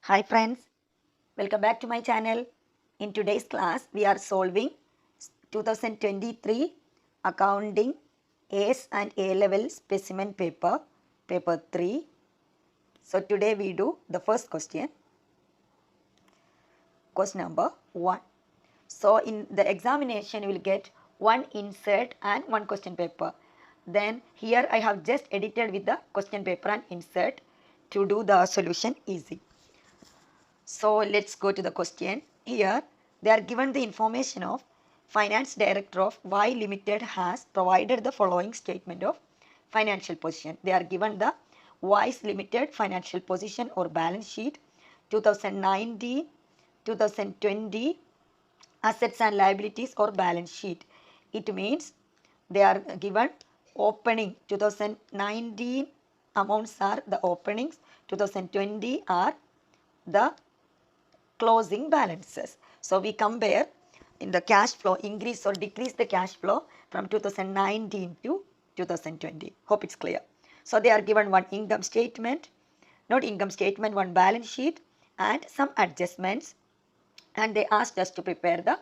Hi friends, welcome back to my channel. In today's class, we are solving 2023 Accounting A's and A-level specimen paper 3. So today we do the first question number 1. So in the examination, you will get one insert and one question paper. Then here I have just edited with the question paper and insert to do the solution easy. So let's go to the question. Here they are given the information of Finance Director of Y Limited has provided the following statement of financial position. They are given the Y's Limited financial position or balance sheet 2019, 2020 assets and liabilities or balance sheet. It means they are given opening 2019 amounts are the openings, 2020 are the closing balances. So we compare in the cash flow, increase or decrease the cash flow from 2019 to 2020. Hope it's clear. So they are given one income statement, not income statement, one balance sheet and some adjustments, and they asked us to prepare the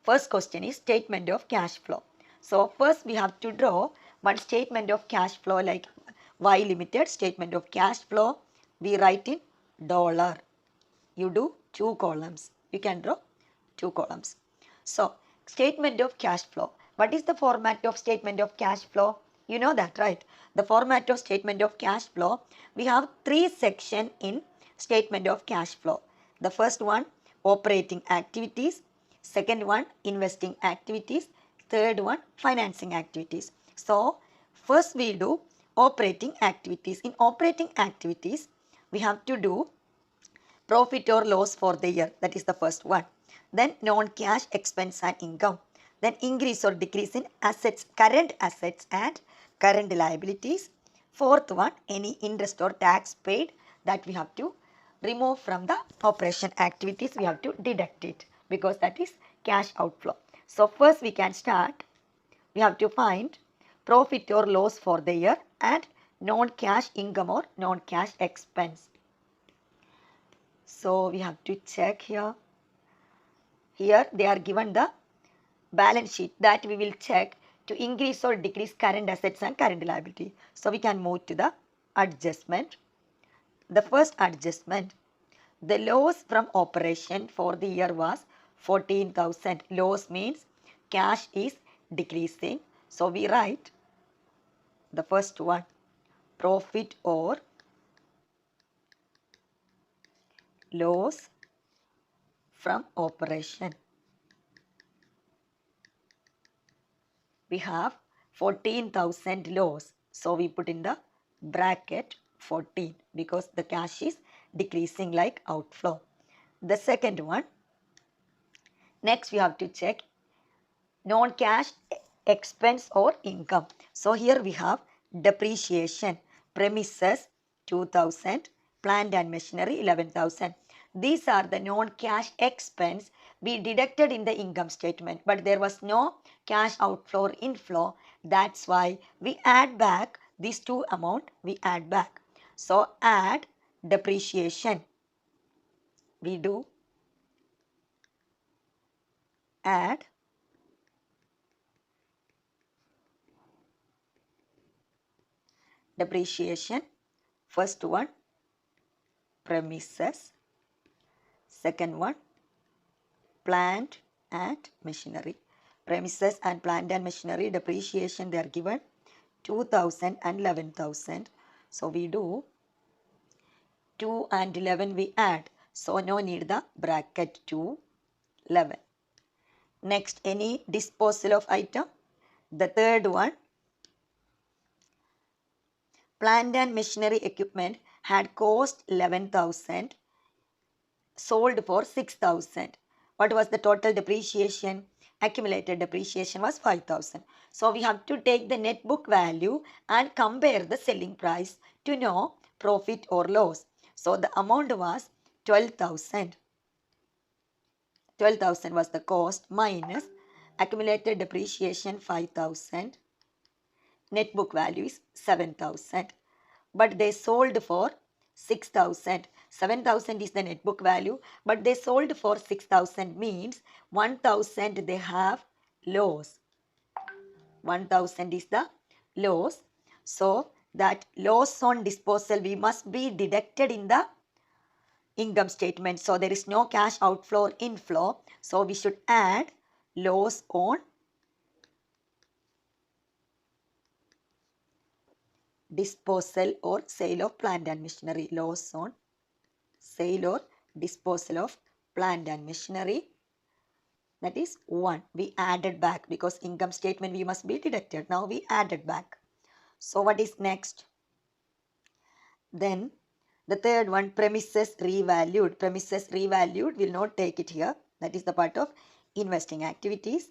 first question is statement of cash flow. So first we have to draw one statement of cash flow like Y Limited statement of cash flow. We write in dollar. You do 2 columns. You can draw 2 columns. So, statement of cash flow. What is the format of statement of cash flow? You know that, right? The format of statement of cash flow, we have 3 sections in statement of cash flow. The first one, operating activities. Second one, investing activities. Third one, financing activities. So, first we do operating activities. In operating activities, we have to do profit or loss for the year. That is the first one. Then non-cash expense and income. Then increase or decrease in assets, current assets and current liabilities. Fourth one, any interest or tax paid that we have to remove from the operation activities. We have to deduct it because that is cash outflow. So first we can start. We have to find profit or loss for the year and non-cash income or non-cash expense. So we have to check here. Here they are given the balance sheet that we will check to increase or decrease current assets and current liability. So we can move to the adjustment. The first adjustment, the loss from operation for the year was 14,000. Loss means cash is decreasing. So we write the first one, profit or loss from operation. We have 14,000 loss. So we put in the bracket 14 because the cash is decreasing like outflow. The second one, next we have to check non-cash expense or income. So here we have depreciation, premises 2,000, plant and machinery 11,000. These are the non-cash expense we deducted in the income statement, but there was no cash outflow or inflow. That's why we add back these two amount. We add back. So add depreciation. We do add depreciation. First one, premises. Second one, plant and machinery. Premises and plant and machinery depreciation, they are given 2,000 and 11,000. So we do 2 and 11 we add. So no need the bracket 2, 11. Next, any disposal of item. The third one, plant and machinery equipment had cost 11,000, sold for 6,000. What was the total depreciation? Accumulated depreciation was 5,000. So we have to take the net book value and compare the selling price to know profit or loss. So the amount was 12,000. 12,000 was the cost minus accumulated depreciation 5,000. Net book value is 7,000. But they sold for 6,000. 7,000 is the net book value, but they sold for 6,000 means 1,000 they have loss. 1,000 is the loss. So that loss on disposal we must be deducted in the income statement. So there is no cash outflow or inflow. So we should add loss on disposal or sale of plant and machinery. Loss on sale or disposal of plant and machinery. That is 1. We added back because income statement we must be deducted. Now we added back. So what is next? Then the third one, premises revalued. Premises revalued, will not take it here. That is the part of investing activities.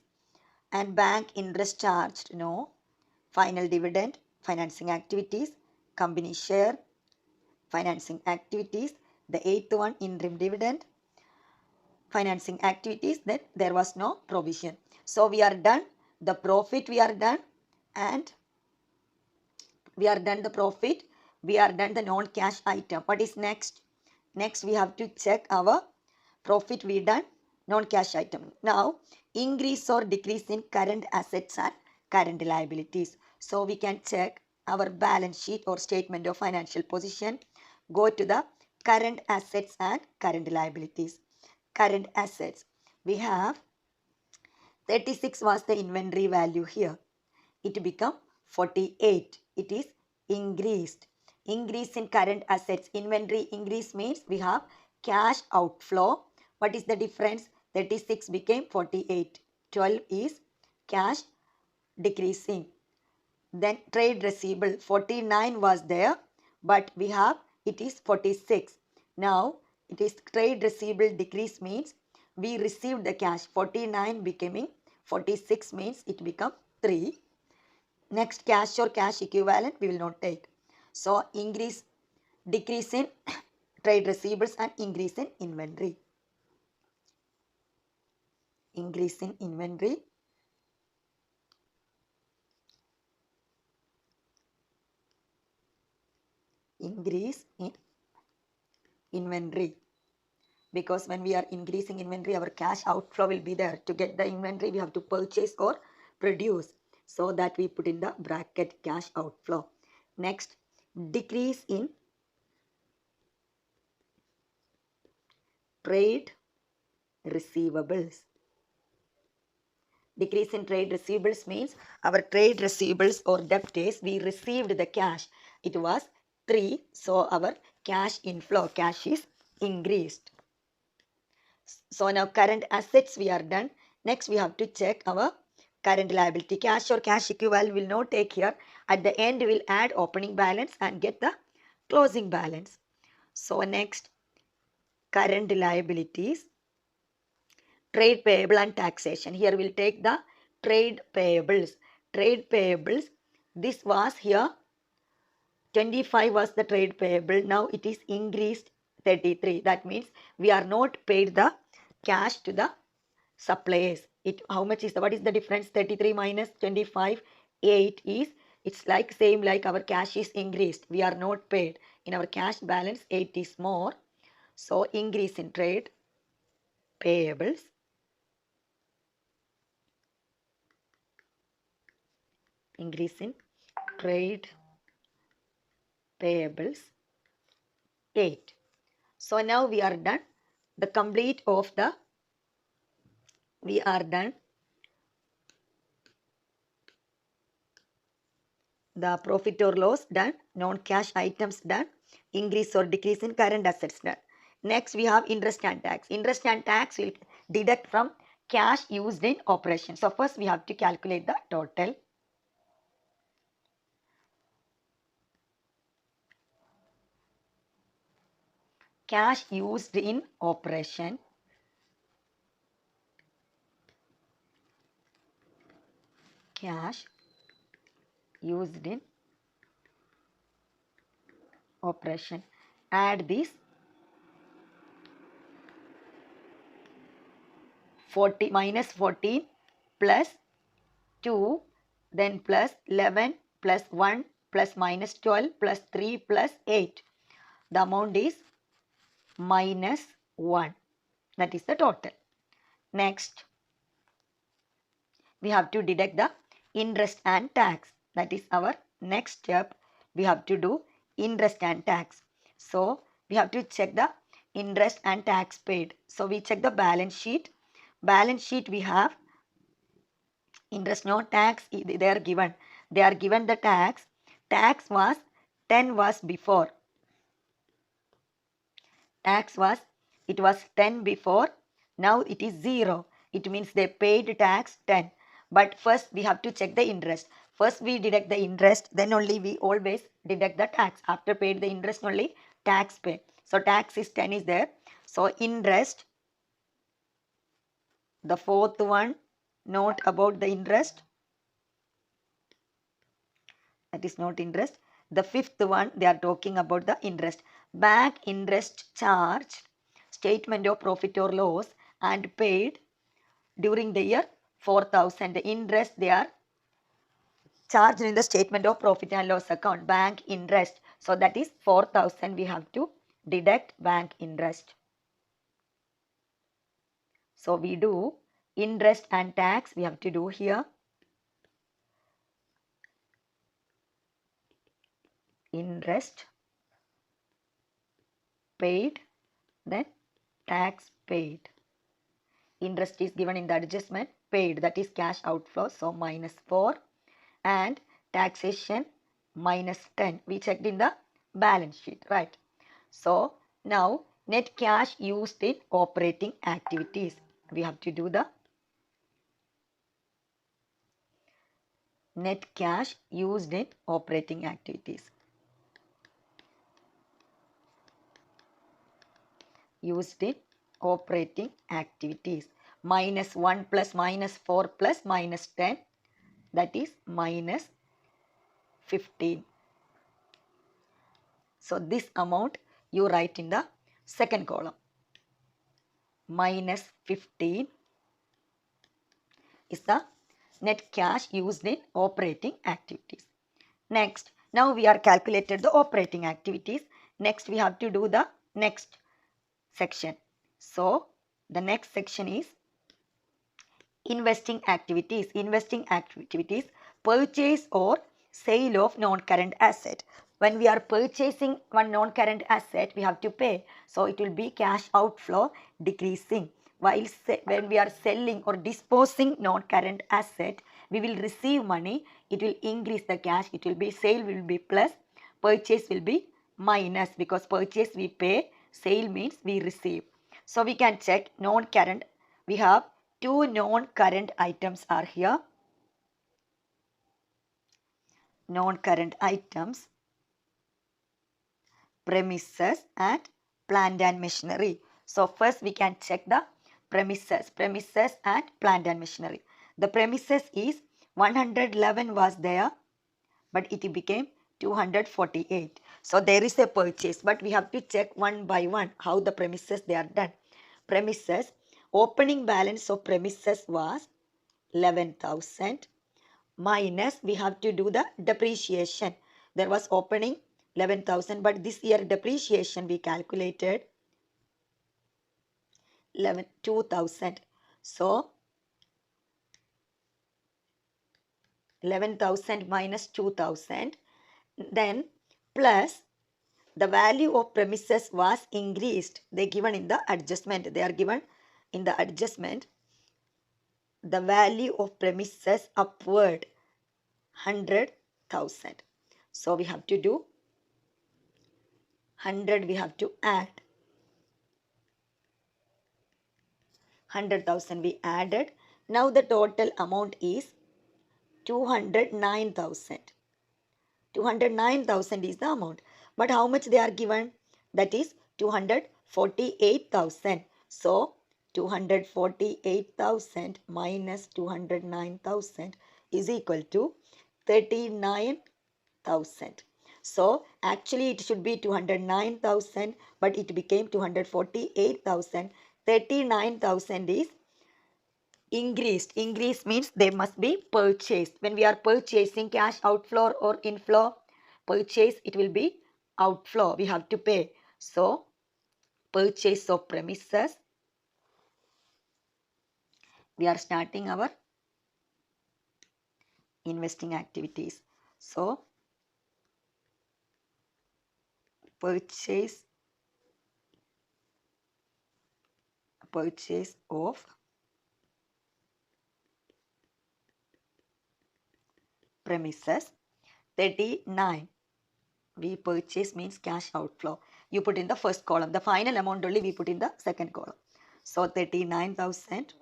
And bank interest charged, no. Final dividend, financing activities, company share, financing activities. The eighth one, interim dividend, financing activities. Then there was no provision. So we are done. The profit we are done, and we are done the profit. We are done the non-cash item. What is next? Next we have to check our profit we done, non-cash item. Now increase or decrease in current assets and current liabilities. So we can check our balance sheet or statement of financial position. Go to the current assets and current liabilities. Current assets. We have 36 was the inventory value here. It become 48. It is increased. Increase in current assets. Inventory increase means we have cash outflow. What is the difference? 36 became 48. 12 is cash decreasing. Then trade receivable 49 was there, but we have it is 46. Now it is trade receivable decrease means we received the cash. 49 becoming 46 means it become 3. Next, cash or cash equivalent we will not take. So increase, decrease in trade receivables and increase in inventory. Increase in inventory. Increase in inventory. Because when we are increasing inventory, our cash outflow will be there. To get the inventory, we have to purchase or produce. So that we put in the bracket cash outflow. Next, decrease in trade receivables. Decrease in trade receivables means our trade receivables or debtors, we received the cash. It was 3. So our cash inflow, cash is increased. So now current assets we are done. Next we have to check our current liability. Cash or cash equivalent will not take here. At the end we will add opening balance and get the closing balance. So next, current liabilities. Trade payable and taxation. Here we'll take the trade payables. Trade payables. This was here 25 was the trade payable. Now it is increased 33. That means we are not paid the cash to the suppliers. How much is the, what is the difference? 33 minus 25, 8 is, it's like same like our cash is increased. We are not paid. In our cash balance 8 is more. So increase in trade payables. Increase in trade payables 8. So now we are done the complete of the, we are done the profit or loss done, non-cash items done, increase or decrease in current assets done. Next we have interest and tax. Interest and tax will deduct from cash used in operation. So first we have to calculate the total. Cash used in operation. Cash used in operation. Add this 40 minus 14 plus 2, then plus 11 plus 1 plus minus 12 plus 3 plus 8. The amount is minus 1. That is the total. Next, we have to deduct the interest and tax. That is our next step. We have to do interest and tax. So, we have to check the interest and tax paid. So, we check the balance sheet. Balance sheet we have interest, no tax, they are given. They are given the tax. Tax was 10 was before. Tax was, it was 10 before. Now it is 0. It means they paid tax 10. But first we have to check the interest. First we deduct the interest, then only we always deduct the tax. After paid the interest only tax pay. So tax is 10 is there. So interest, the fourth one, note about the interest. That is not interest. The fifth one, they are talking about the interest. Bank interest charged, statement of profit or loss and paid during the year 4,000. The interest they are charged in the statement of profit and loss account. Bank interest. So that is 4,000 we have to deduct bank interest. So we do interest and tax we have to do here. Interest paid, then tax paid. Interest is given in the adjustment, paid, that is cash outflow, so minus 4, and taxation minus 10. We checked in the balance sheet, right? So now net cash used in operating activities. We have to do the net cash used in operating activities. Used in operating activities. Minus 1 plus minus 4 plus minus 10, that is minus 15. So this amount you write in the second column. Minus 15 is the net cash used in operating activities. Next, now we are calculated the operating activities. Next we have to do the next section. So the next section is investing activities. Investing activities, purchase or sale of non-current asset. When we are purchasing one non-current asset, we have to pay. So it will be cash outflow decreasing. While when we are selling or disposing non-current asset, we will receive money. It will increase the cash. It will be sale will be plus, purchase will be minus, because purchase we pay, sale means we receive. So we can check non-current. We have two non-current items are here. Non-current items, premises and plant and machinery. So first we can check the premises and plant and machinery. The premises is 111 was there, but it became 248. So there is a purchase, but we have to check one by one how the premises they are done. Premises, opening balance of premises was 11,000 minus we have to do the depreciation. There was opening 11,000, but this year depreciation we calculated 2,000. So 11,000 minus 2,000, then plus the value of premises was increased. They given in the adjustment. They are given in the adjustment. The value of premises upward 100,000. So we have to do 100. We have to add 100,000. We added. Now the total amount is 209,000. 209,000 is the amount. But how much they are given? That is 248,000. So 248,000 minus 209,000 is equal to 39,000. So actually it should be 209,000, but it became 248,000. 39,000 is increased. Increase means they must be purchased. When we are purchasing, cash outflow or inflow, purchase, it will be outflow. We have to pay. So purchase of premises. We are starting our investing activities. So, purchase of premises. 39. We purchase means cash outflow. You put in the first column. The final amount only we put in the second column. So 39,000.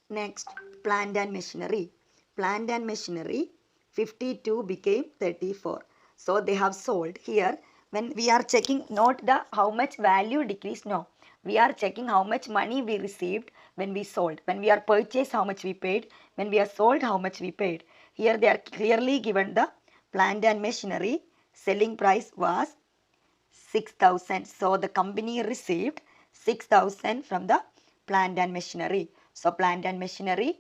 Next, plant and machinery. Plant and machinery, 52 became 34. So they have sold. Here, when we are checking not the how much value decreased, no. We are checking how much money we received when we sold. When we are purchased, how much we paid. When we are sold, how much we paid. Here they are clearly given the plant and machinery. Selling price was 6,000. So the company received 6,000 from the plant and machinery. So plant and machinery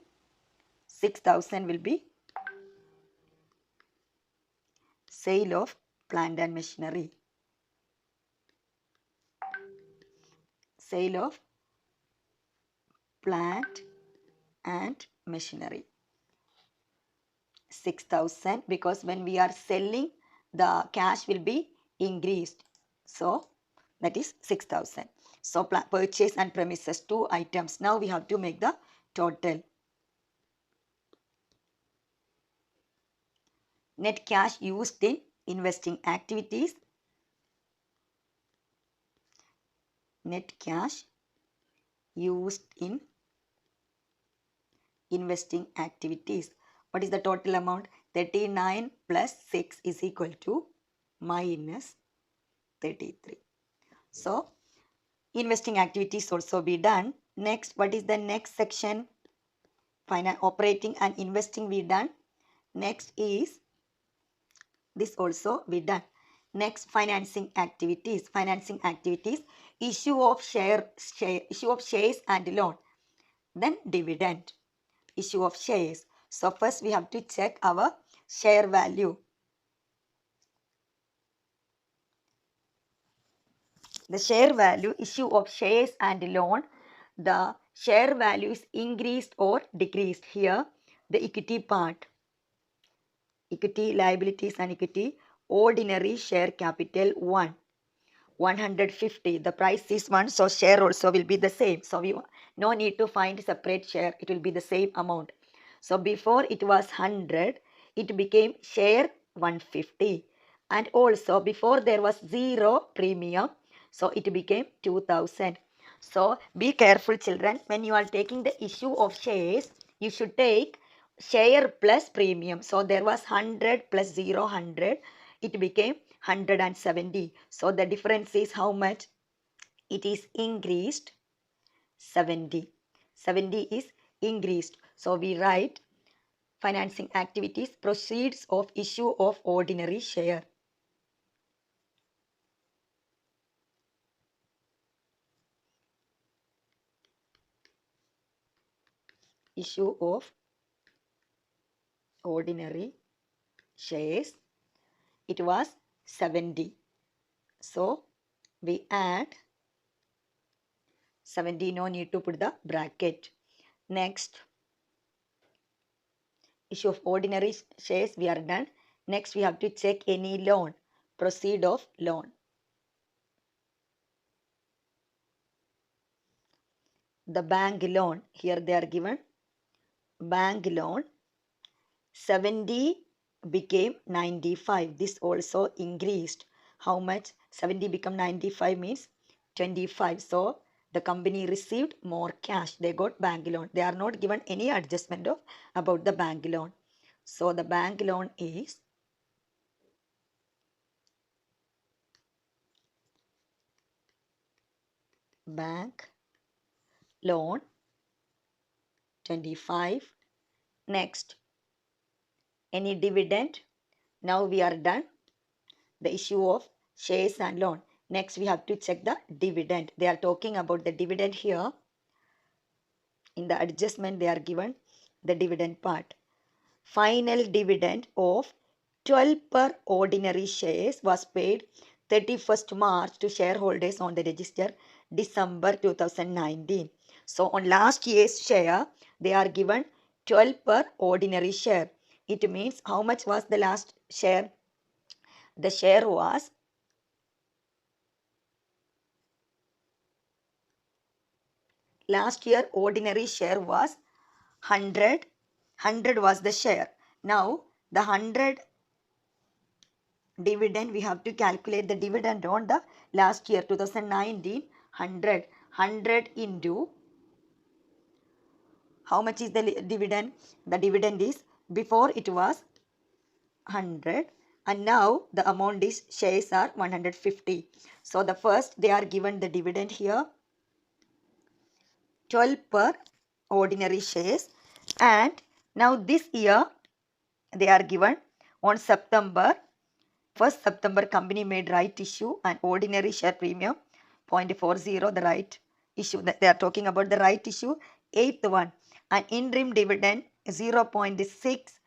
6,000 will be sale of plant and machinery. Sale of plant and machinery. 6,000 because when we are selling the cash will be increased. So that is 6,000. So purchase and premises, 2 items. Now we have to make the total. Net cash used in investing activities. Net cash used in investing activities. What is the total amount? 39 plus 6 is equal to minus 33. So, investing activities also be done. Next, what is the next section? Operating and investing we done. Next is this also we done. Next, financing activities. Financing activities, issue of shares and loan. Then dividend. Issue of shares. So first we have to check our share value. The share value, issue of shares and loan. The share value is increased or decreased. Here the equity part. Equity, liabilities and equity. Ordinary share capital 1. 150. The price is 1, so share also will be the same. So we no need to find separate share. It will be the same amount. So before it was 100, it became share 150. And also before there was 0 premium, so it became 2000. So be careful children. When you are taking the issue of shares, you should take share plus premium. So there was 100 plus 0, 100. It became 170. So the difference is how much? It is increased 70. 70 is increased. So we write financing activities, proceeds of issue of ordinary share. Issue of ordinary shares. It was 70. So we add 70. No need to put the bracket. Next, issue of ordinary shares we are done. Next we have to check any loan. Proceed of loan. The bank loan. Here they are given. Bank loan 70 became 95. This also increased. How much? 70 become 95 means 25. So the company received more cash. They got bank loan. They are not given any adjustment of about the bank loan. So the bank loan is bank loan 25. Next, any dividend. Now we are done. The issue of shares and loan. Next we have to check the dividend. They are talking about the dividend here. In the adjustment they are given the dividend part. final dividend of 12 per ordinary shares was paid 31st March to shareholders on the register December 2019. So on last year's share, they are given 12 per ordinary share. It means how much was the last share? The share was last year ordinary share was 100. 100 was the share. Now the 100 dividend, we have to calculate the dividend on the last year 2019. 100 into how much is the dividend? The dividend is, before it was 100 and now the amount is, shares are 150. So the first they are given the dividend here 12 per ordinary shares, and now this year they are given on September 1st September, company made right issue and ordinary share premium 0.40, the right issue. They are talking about the right issue. 8th one, an interim dividend 0.6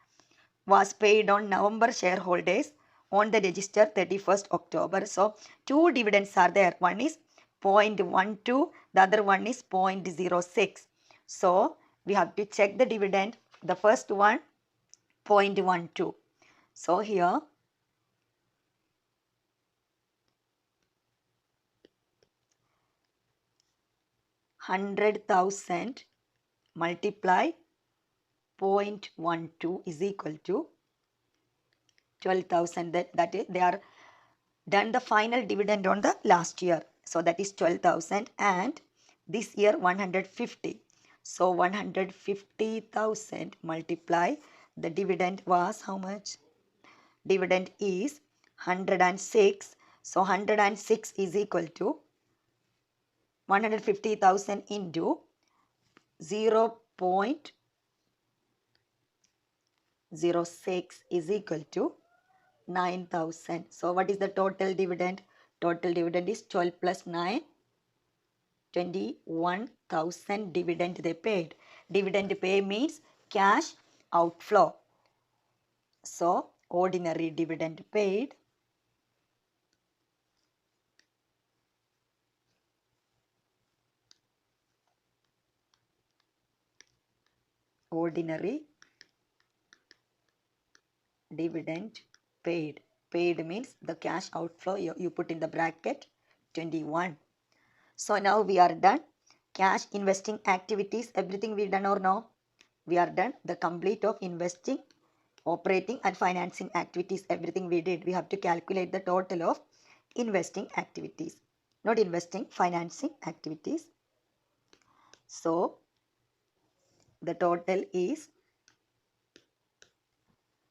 was paid on November shareholders on the register 31st October. So, two dividends are there. One is 0.12, the other one is 0.06. So, we have to check the dividend. The first one 0.12. So, here 100,000 multiply 0.12 is equal to 12,000. That is, they are done the final dividend on the last year. So that is 12,000 and this year 150. So 150,000 multiply, the dividend was how much? Dividend is 106. So 106 is equal to 150,000 into 0.06 is equal to 9,000. So what is the total dividend? Total dividend is 12 plus 9, 21,000 dividend they paid. Dividend pay means cash outflow. So ordinary dividend paid, ordinary dividend paid. Paid means the cash outflow, you put in the bracket 21. So now we are done. Cash investing activities, everything we done or no? We are done. The complete of investing, operating and financing activities, everything we did. We have to calculate the total of investing activities. Not investing, financing activities. So the total is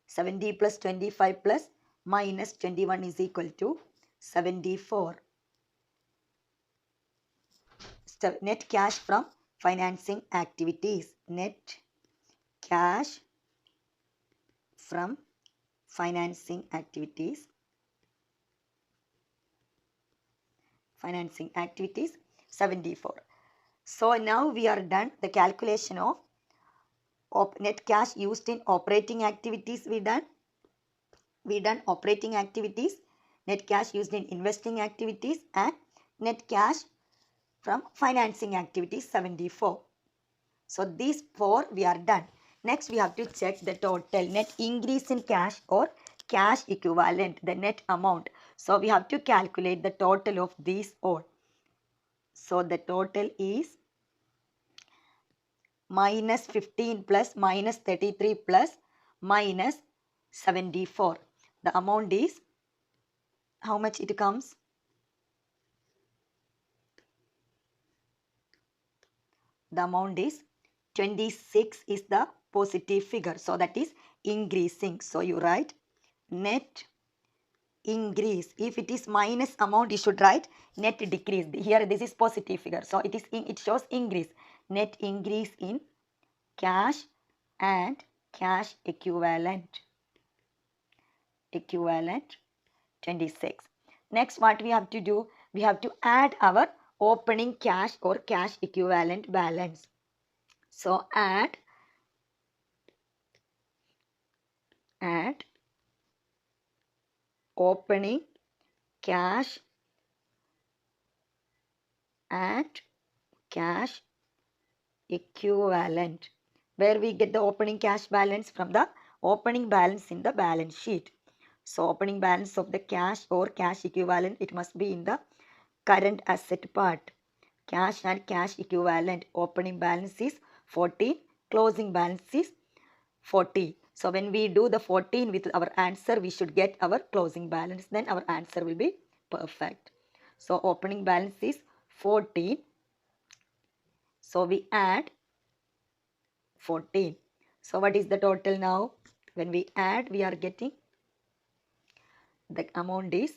70 plus 25 plus minus 21 is equal to 74. So net cash from financing activities. Net cash from financing activities. Financing activities 74. So now we are done the calculation of net cash used in operating activities. We done operating activities, net cash used in investing activities and net cash from financing activities 74. So these four we are done. Next we have to check the total net increase in cash or cash equivalent, the net amount. So we have to calculate the total of these all. So the total is minus 15 plus minus 33 plus minus 74. The amount is how much it comes? The amount is 26 is the positive figure. So that is increasing. So you write net increase. If it is minus amount, you should write net decrease. Here this is positive figure. So it shows increase. Net increase in cash and cash equivalent. Equivalent 26. Next what we have to do? We have to add our opening cash or cash equivalent balance. So add add opening cash and cash equivalent, where we get the opening cash balance from the opening balance in the balance sheet. So opening balance of the cash or cash equivalent, it must be in the current asset part. Cash and cash equivalent, opening balance is 14, closing balance is 40. So when we do the 14 with our answer, we should get our closing balance. Then our answer will be perfect. So opening balance is 14. So we add 14. So what is the total now? When we add, we are getting the amount is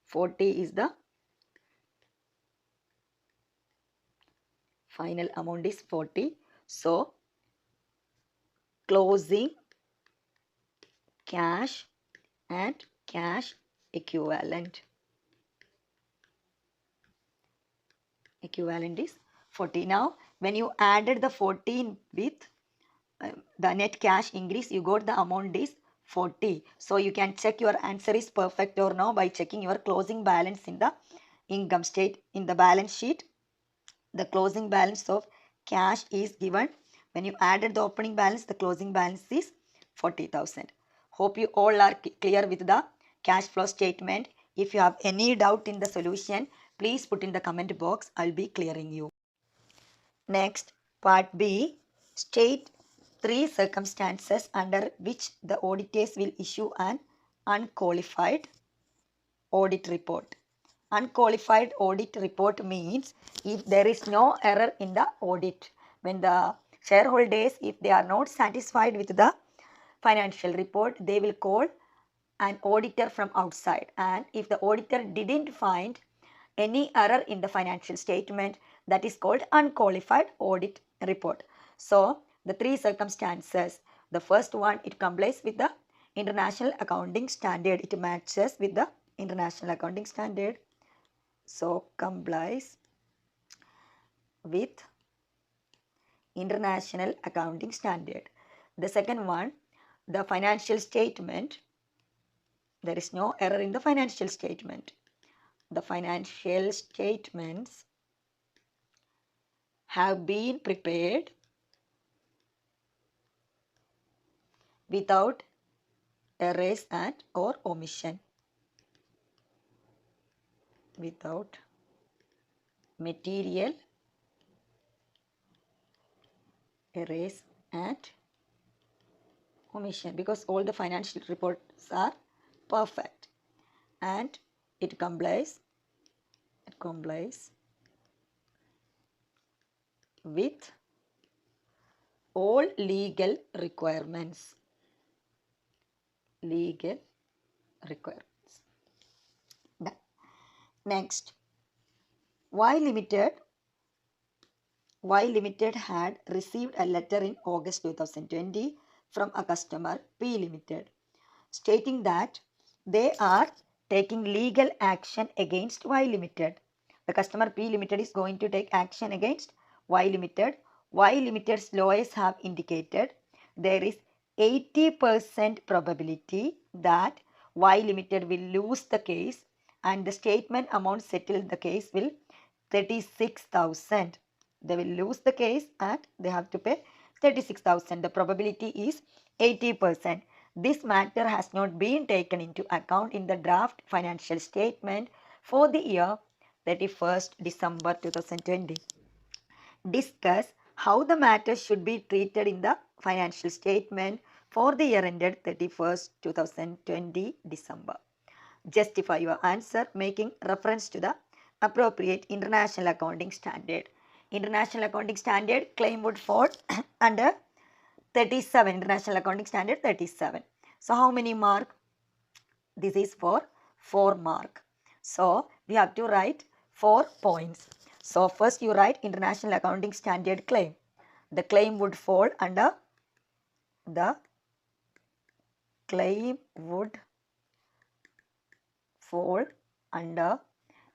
40 is the final amount is 40. So closing cash and cash equivalent is 40. Now when you added the 14 with the net cash increase, you got the amount is 40. So you can check your answer is perfect or no by checking your closing balance in the income state. In the balance sheet, the closing balance of cash is given. When you added the opening balance, the closing balance is 40,000. Hope you all are clear with the cash flow statement. If you have any doubt in the solution, please put in the comment box. I'll be clearing you. Next, part B, state 3 circumstances under which the auditors will issue an unqualified audit report. Unqualified audit report means if there is no error in the audit. When the shareholders, if they are not satisfied with the financial report, they will call an auditor from outside. And if the auditor didn't find any error in the financial statement, that is called unqualified audit report. So the 3 circumstances, the first one, it complies with the international accounting standard. It matches with the international accounting standard. So complies with international accounting standard. The second one, the financial statement, there is no error in the financial statement. The financial statements have been prepared without errors and or omission. Without material errors and omission, because all the financial reports are perfect and it complies with all legal requirements. Next, Y Limited had received a letter in August 2020 from a customer P Limited stating that they are taking legal action against Y Limited. The customer P Limited is going to take action against Y Limited. Y Limited's lawyers have indicated there is 80% probability that Y Limited will lose the case and the statement amount settled the case will 36,000. They will lose the case and they have to pay 36,000. The probability is 80%. This matter has not been taken into account in the draft financial statement for the year 31st December 2020. Discuss how the matter should be treated in the financial statement for the year ended 31st 2020 December. Justify your answer making reference to the appropriate international accounting standard. International accounting standard claim would fall under 37. International accounting standard 37. So how many mark? This is for 4 mark. So we have to write 4 points. So first you write international accounting standard claim. The claim would fall under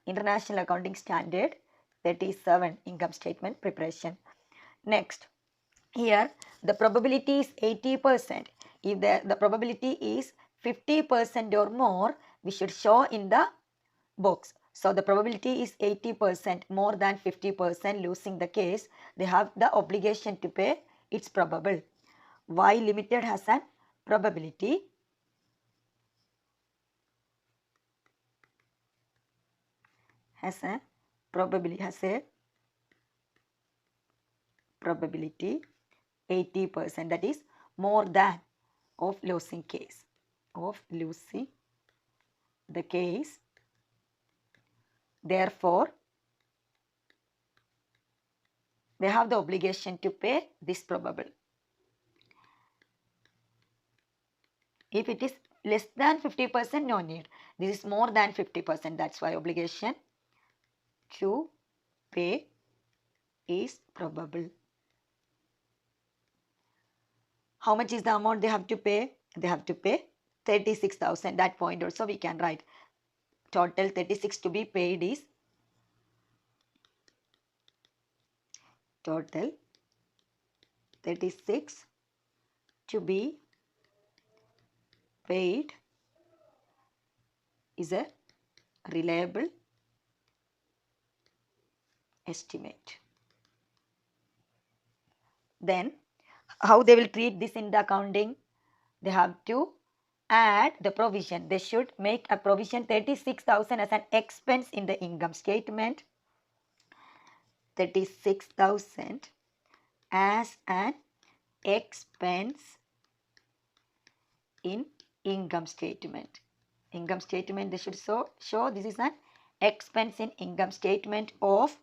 International Accounting Standard 37 income statement preparation. Next, Here the probability is 80%. If the probability is 50% or more, we should show in the box. So the probability is 80%, more than 50% losing the case. They have the obligation to pay. It's probable. Y limited has an probability. Has a probability 80%, that is more than of losing case, of losing the case. Therefore they have the obligation to pay this probable. If it is less than 50%, no need. This is more than 50%, that's why obligation to pay is probable. How much is the amount they have to pay? They have to pay 36,000. That point also we can write. Total 36 to be paid is total 36 to be paid is a reliable estimate. Then how they will treat this in the accounting? They have to add the provision. They should make a provision 36,000 as an expense in the income statement. 36,000 as an expense in income statement. Income statement they should show this is an expense in income statement of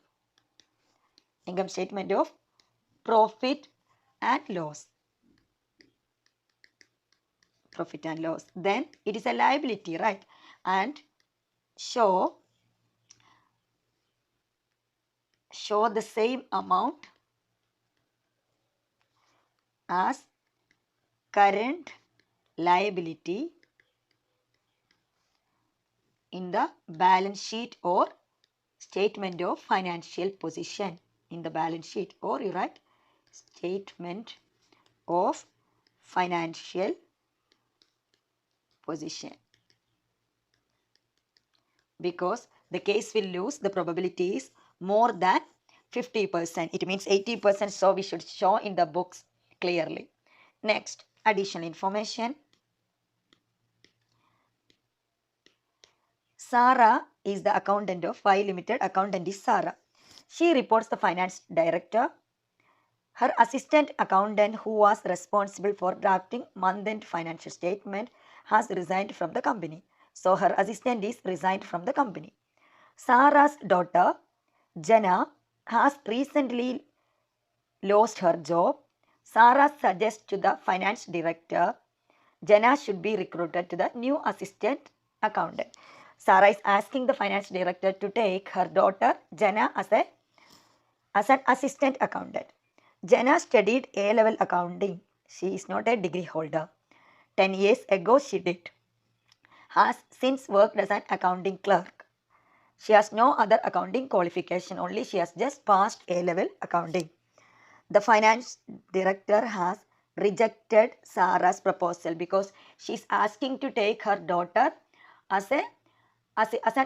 profit and loss. Profit and loss. Then it is a liability, right? And show the same amount as current liability in the balance sheet or statement of financial position. In the balance sheet, or you write statement of financial position, because the case will lose, the probability is more than 50%. It means 80%, so we should show in the books clearly. Next, additional information. Sarah is the accountant of Y Limited. Accountant is Sarah. She reports the finance director. Her assistant accountant, who was responsible for drafting month-end financial statement, has resigned from the company. So her assistant is resigned from the company. Sarah's daughter, Jenna, has recently lost her job. Sarah suggests to the finance director, Jenna should be recruited to the new assistant accountant. Sarah is asking the finance director to take her daughter, Jenna, as an assistant accountant. Jenna studied A-level accounting. She is not a degree holder. 10 years ago she did. Has since worked as an accounting clerk. She has no other accounting qualification, only she has just passed A-level accounting. The finance director has rejected Sarah's proposal because she is asking to take her daughter as an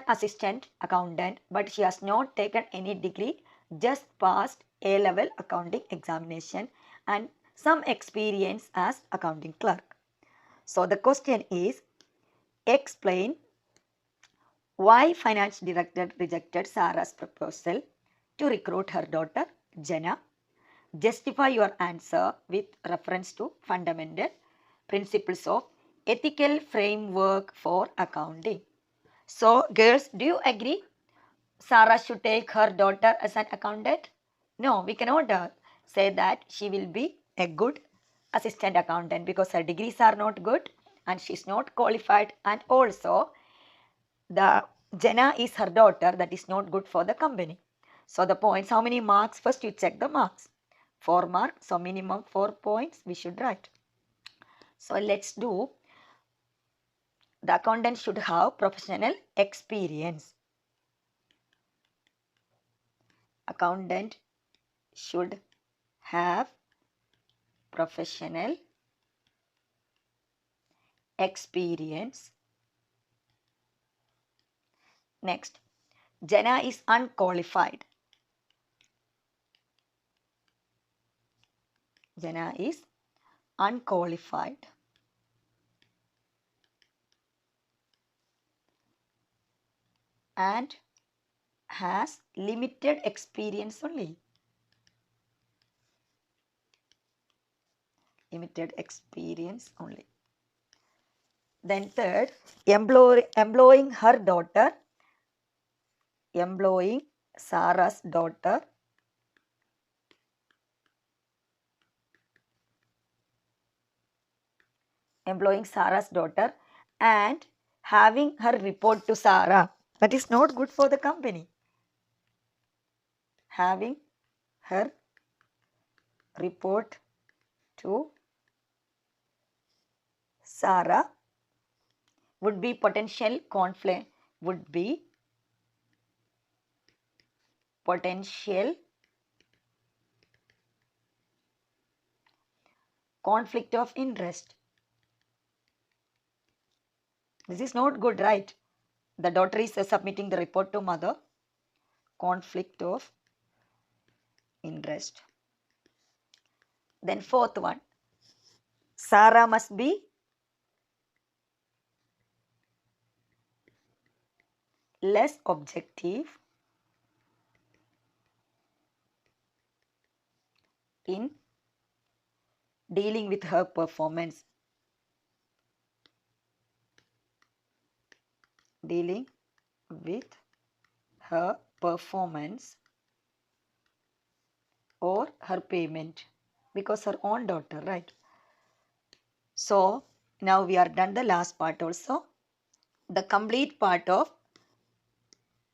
assistant accountant, but she has not taken any degree, just passed A-level accounting examination and some experience as accounting clerk. So the question is, explain why finance director rejected Sarah's proposal to recruit her daughter Jenna. Justify your answer with reference to fundamental principles of ethical framework for accounting. So girls, do you agree Sarah should take her daughter as an accountant? No, we cannot say that she will be a good assistant accountant because her degrees are not good and she is not qualified, and also the Jenna is her daughter, that is not good for the company. So the points, how many marks? First you check the marks. 4 marks, so minimum 4 points we should write. So let's do, the accountant should have professional experience. Accountant should have professional experience. Next, Jana is unqualified. Jana is unqualified. And has limited experience only. Limited experience only. Then third, employing her daughter, employing Sarah's daughter, employing Sarah's daughter and having her report to Sarah. That is not good for the company. Having her report to Sarah would be potential conflict, would be potential conflict of interest. This is not good, right? The daughter is submitting the report to mother. Conflict of interest. Then fourth one, Sarah must be less objective in dealing with her performance. Dealing with her performance or her payment, because her own daughter, right? So now we are done the last part also. The complete part of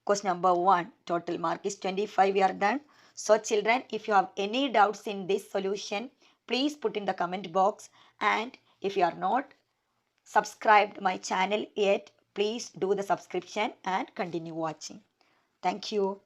question number 1, total mark is 25. We are done. So children, if you have any doubts in this solution, please put in the comment box. And if you are not subscribed my channel yet, please do the subscription and continue watching. Thank you.